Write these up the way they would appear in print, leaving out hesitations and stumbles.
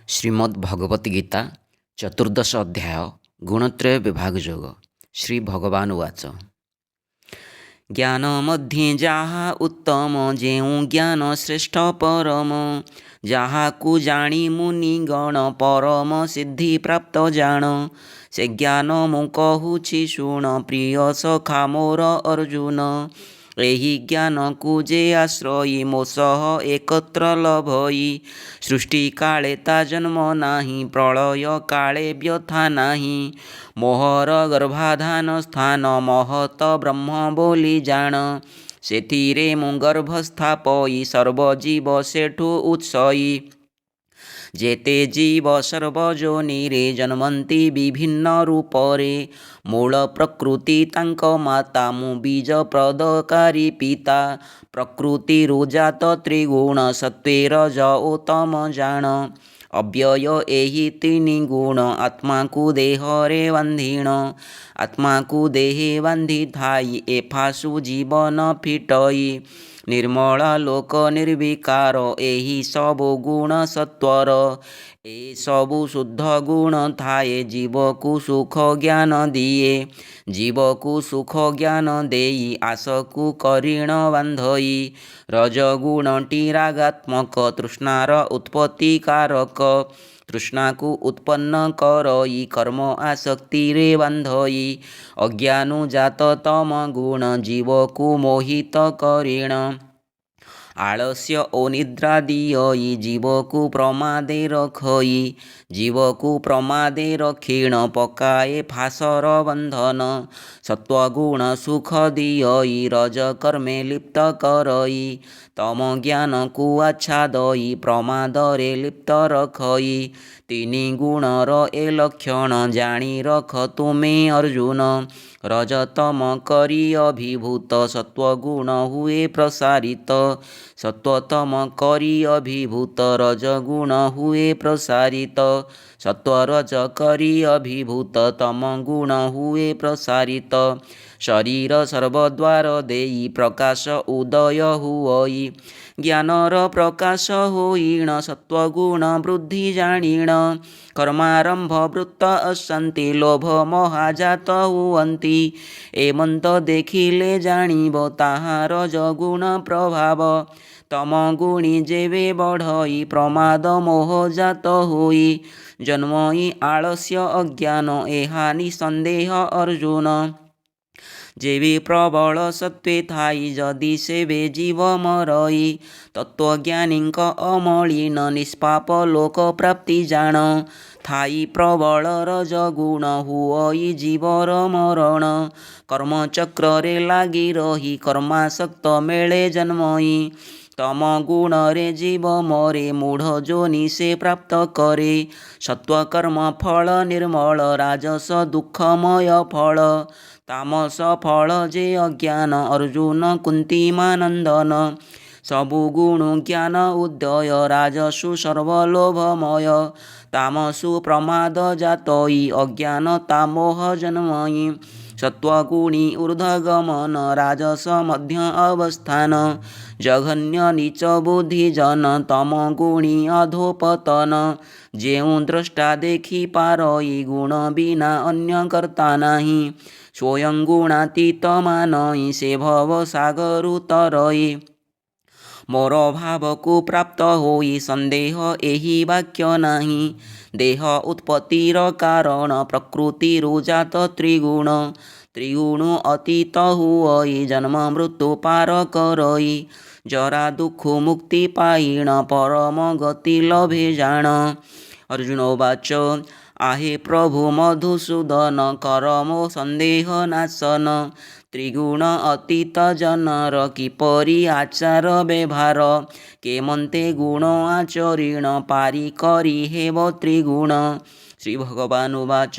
श्रीमद् भगवत गीता चतुर्दश अध्याय गुणत्रय विभाग जोग। श्री भगवान उवाच ज्ञान मध्ये जाहा उत्तम जेउ ज्ञान श्रेष्ठ परम जाहाकू जाणी मुनि गण परम सिद्धि प्राप्त जान से ज्ञान मु कहूछि शुण प्रिय सखा मोर अर्जुन एहि ज्ञान को जे आश्रयी मो सह एकत्र लभई सृष्टि काले ता जन्म नाही प्रलय काले व्यथा नाही मोहर गर्भाधान स्थान महत ब्रह्म बोली जान सेथिरे मु गर्भस्थापई सर्वजीव सेठु उत्सई जेते जीव सर्वजोनिरे जन्मन्ति विभिन्न रूपरे मूल प्रकृति तांक माता मु बीज प्रदकारी पिता प्रकृति रुजात त्रिगुण सत्वे रज ओ तम जान अव्यय एहि तीनि गुण आत्मा को देहरे बांधीण आत्मा को देहे बांधी थाई एफासु जीवन फिटई निर्मल लोक निर्विकार एहि सबु गुण सत्वर ए सबु शुद्ध गुण थाए जीव को सुख ज्ञान दिए जीव को सुख ज्ञान देई आस को करीण बांधई रजगुणटी रागात्मक तृष्णार उत्पत्ति कारक तृष्णा को उत्पन्न करई कर्म आसक्ति रे बांधई अज्ञानुजात तम गुण जीव को मोहित करीण आलस्य ओ निद्रा दियई जीव को प्रमादे रखई जीव को प्रमादे रखीण पकाए फासर बंधन सत्वगुण सुख दियई रज कर्मे लिप्त करई तम ज्ञान को आच्छादई प्रमादरे लिप्त रखई तीनि गुणर ए लक्षण जानी रख तुमे अर्जुन रजतम करी अभिभूत सत्वगुण हुए प्रसारित सत्वतम करी अभिभूत रजगुण हुए प्रसारित सत्वरज करी अभिभूत तम गुण हुए प्रसारित शरीर सर्वद्वार देई प्रकाश उदय हुई ज्ञानर प्रकाश होइण सत्वगुण वृद्धि जाणीण कर्मारंभ वृत्त अशांति लोभ महाजात हुअन्ति एमंत देखिले जाणीब ताहार जगुण प्रभाव तम गुणी जेवे बढ़ई प्रमाद मोह जात होई जन्मई आलस्य अज्ञान एहा निसंदेह अर्जुन जेवे प्रबल सत्वे थाई जदि सेवे जीव मरई तत्वज्ञानीक अमलिन निष्पाप लोक प्राप्ति जान थाई प्रबल रजगुण हुई जीवर मरण कर्मचक्रे लागी रही कर्मासक्त मेले जन्मई तम गुण रे जीव मरे मूढ़ जोनि से प्राप्त करे सत्वकर्म फल निर्मल राजस दुःखमय फल तामस फल जे अज्ञान अर्जुन कुंतीमानंदन सबु गुण ज्ञान उदय राजसु सर्वलोभमय तामसु प्रमाद जातई अज्ञान तामोह जन्मयि सत्वगुणी ऊर्ध्वगमन राजस मध्य अवस्थान जघन्य नीच बुद्धि जन तम गुणी अधोपतन जेउ द्रष्टा देखी पारई गुण बिना अन्य कर्ता नाही स्वयं गुणातीत मानई से भव सागरु तरई मोर भाव को प्राप्त होई संदेह एहि वाक्य नाही देह उत्पत्तिर कारण प्रकृति रुजात त्रिगुण त्रिगुण अतीत हुई जन्म मृत्यु पार करई जरा दुख मुक्ति पाइण परम गति लभे जान अर्जुन उवाच आहे प्रभु मधुसूदन करमो संदेह नाशन त्रिगुण अतीत जनर किपरि आचार व्यवहार केमंते गुण आचरीण पारि करी हेव त्रिगुण श्री भगवान उवाच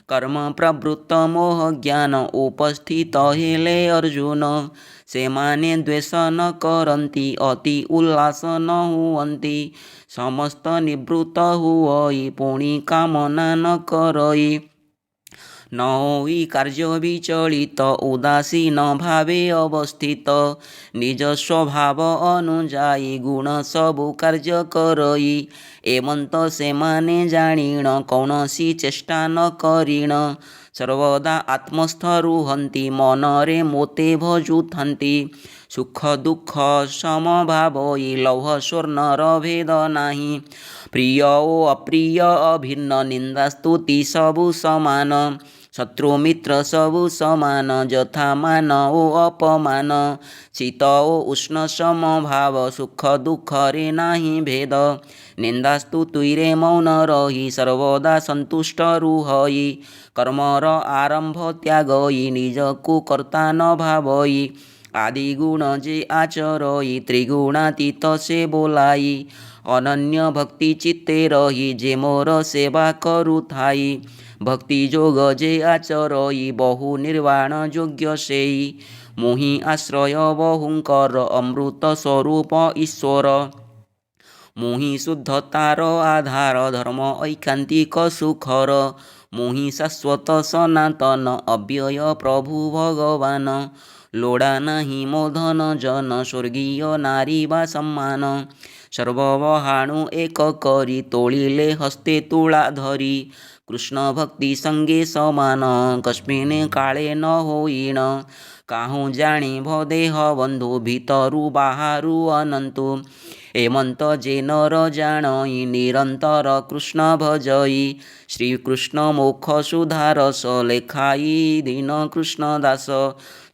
कर्म प्रवृत्त मोह ज्ञान उपस्थित हेले अर्जुन से माने द्वेष न करन्ति अति उल्लास न हुअन्ति समस्त निवृत्त हुई पुणी कामना न करई न होई कार्य विचलित उदासीन भावे अवस्थित निज स्वभाव अनुजाई गुण सबु कार्य करई एमंत से माने जाणीण कौनसी चेष्टा न करीण सर्वदा आत्मस्थ रुहंती मनरे मोते भजुथांती सुख दुख समभावई लौह स्वर्णर भेद नाही प्रिय ओ अप्रिय अभिन्न निंदा स्तुति सबु समान शत्रु मित्र सबु समान यथा मान ओ अपमान शीत ओ उष्ण समभाव सुख दुख रे नाही भेद निंदा स्तुतिरे मौन रही सर्वदा संतुष्ट रुहई कर्मर आरंभ त्यागई निजकु कर्ता न भावई आदि गुण जे आचरई त्रिगुणातीत से बोलाई अनन्य भक्ति चित्ते रही जे मोर सेवा करुथाई भक्ति जोग जे आचरई बहु निर्वाण योग्य सेई मोहि आश्रय बहुंकर अमृत स्वरूप ईश्वर मोहि शुद्धतार आधार धर्म ऐकांतिक सुखर मोहि शाश्वत सनातन अव्यय प्रभु भगवान लोड़ा नाही मोधन जन स्वर्गीय नारी बा सम्मान सर्ववहाणु एक करी तोଳିले हस्ते तुळा धरी कृष्ण भक्ति संगे समान कस्मिन् काळे न होईण काहू जाणी भदेह बंधु भितरु बाहारु अनंतु एमंत जे नर जाणई निरंतर कृष्ण भजई श्रीकृष्ण मोक्ष सुधारस लेखाई दीन कृष्ण दास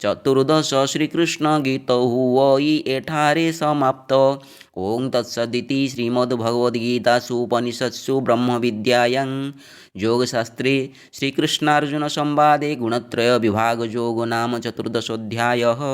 चतुर्दश श्रीकृष्ण गीत हुई एठारे समाप्त ओं तत्सदिति श्रीमद्भगवद्गीतासु उपनिषत्सु ब्रह्मविद्यायां योगशास्त्रे श्रीकृष्णार्जुन संवादे गुणत्रय विभाग योग नाम चतुर्दशोऽध्यायः।